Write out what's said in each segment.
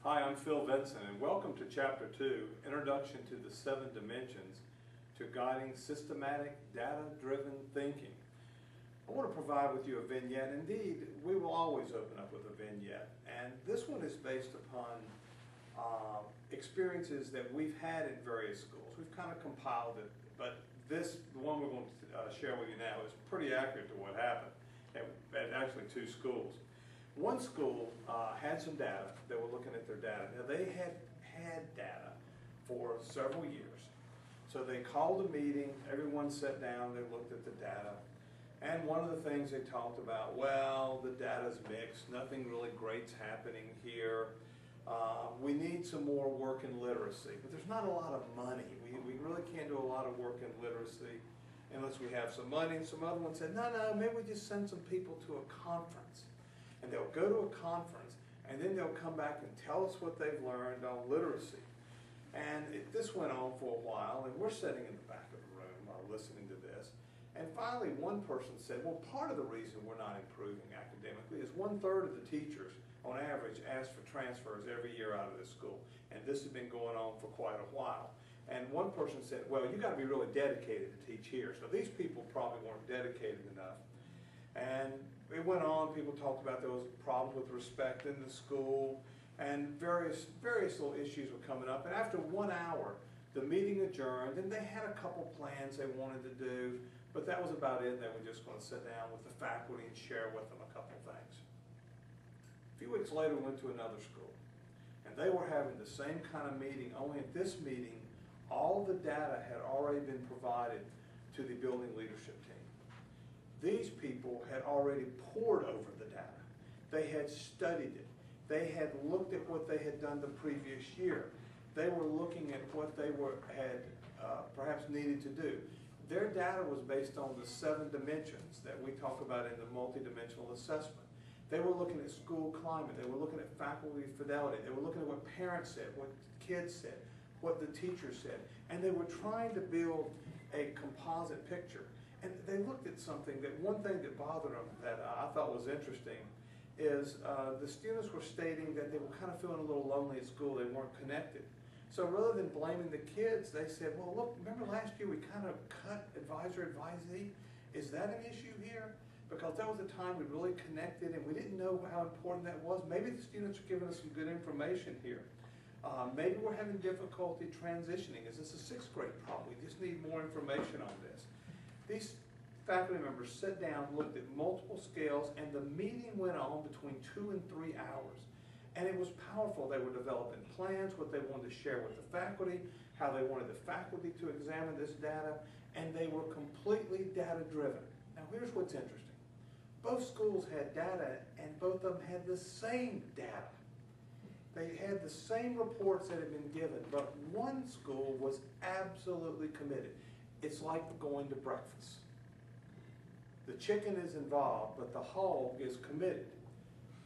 Hi, I'm Phil Vincent, and welcome to Chapter 2, Introduction to the 7 Dimensions to Guiding Systematic Data-Driven Thinking. I want to provide with you a vignette. Indeed, we will always open up with a vignette, and this one is based upon experiences that we've had in various schools. We've kind of compiled it, but the one we're going to share with you now is pretty accurate to what happened at actually 2 schools. One school had some data. They were looking at their data. Now, they had data for several years. So they called a meeting, everyone sat down, they looked at the data, and one of the things they talked about, well, the data's mixed, nothing really great's happening here. We need some more work in literacy, but there's not a lot of money. We really can't do a lot of work in literacy unless we have some money. And some other one said, no, maybe we just send some people to a conference. And they'll go to a conference, and then they'll come back and tell us what they've learned on literacy. And this went on for a while, and we're sitting in the back of the room listening to this. And finally, one person said, well, part of the reason we're not improving academically is 1/3 of the teachers, on average, ask for transfers every year out of this school. And this has been going on for quite a while. And one person said, well, you've got to be really dedicated to teach here. So these people probably weren't dedicated enough. And it went on, people talked about there was problems with respect in the school, and various little issues were coming up. And after 1 hour, the meeting adjourned, and they had a couple plans they wanted to do, but that was about it. They were just going to sit down with the faculty and share with them a couple things. A few weeks later, we went to another school, and they were having the same kind of meeting, only at this meeting, all the data had already been provided to the building leadership team. These people had already pored over the data. They had studied it. They had looked at what they had done the previous year. They were looking at what they had perhaps needed to do. Their data was based on the 7 dimensions that we talk about in the multidimensional assessment. They were looking at school climate. They were looking at faculty fidelity. They were looking at what parents said, what kids said, what the teachers said. And they were trying to build a composite picture. And they looked at something that one thing that bothered them that I thought was interesting is the students were stating that they were kind of feeling a little lonely at school. They weren't connected. So rather than blaming the kids, they said, well, look, remember last year we kind of cut advisor, advisee? Is that an issue here? Because that was a time we really connected and we didn't know how important that was. Maybe the students are giving us some good information here. Maybe we're having difficulty transitioning. Is this a 6th grade problem? We just need more information on this. These faculty members sat down, looked at multiple scales, and the meeting went on between 2 and 3 hours. And it was powerful. They were developing plans, what they wanted to share with the faculty, how they wanted the faculty to examine this data, and they were completely data-driven. Now here's what's interesting. Both schools had data, and both of them had the same data. They had the same reports that had been given, but one school was absolutely committed. It's like going to breakfast. The chicken is involved, but the hog is committed.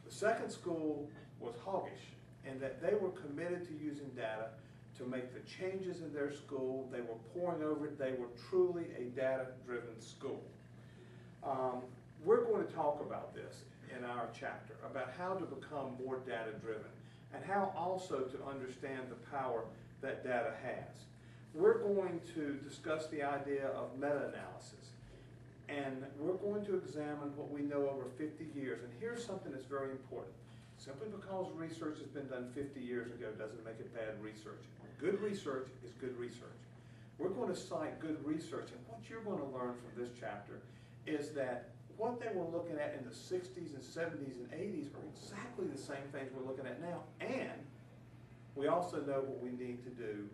The second school was hoggish in that they were committed to using data to make the changes in their school. They were poring over it. They were truly a data-driven school. We're going to talk about this in our chapter, about how to become more data-driven and how also to understand the power that data has. We're going to discuss the idea of meta-analysis, and we're going to examine what we know over 50 years. And here's something that's very important. Simply because research has been done 50 years ago doesn't make it bad research. Good research is good research. We're going to cite good research, and what you're going to learn from this chapter is that what they were looking at in the 60s and 70s and 80s are exactly the same things we're looking at now, and we also know what we need to do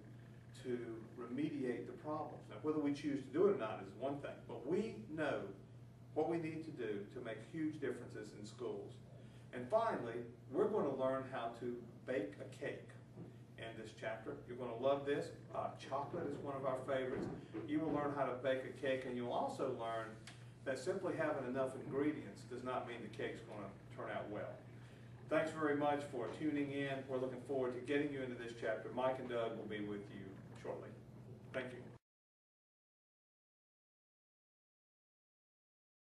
to remediate the problems. Now, whether we choose to do it or not is one thing, but we know what we need to do to make huge differences in schools. And finally, we're going to learn how to bake a cake in this chapter. You're going to love this. Chocolate is one of our favorites. You will learn how to bake a cake, and you'll also learn that simply having enough ingredients does not mean the cake's going to turn out well. Thanks very much for tuning in. We're looking forward to getting you into this chapter. Mike and Doug will be with you shortly. Thank you.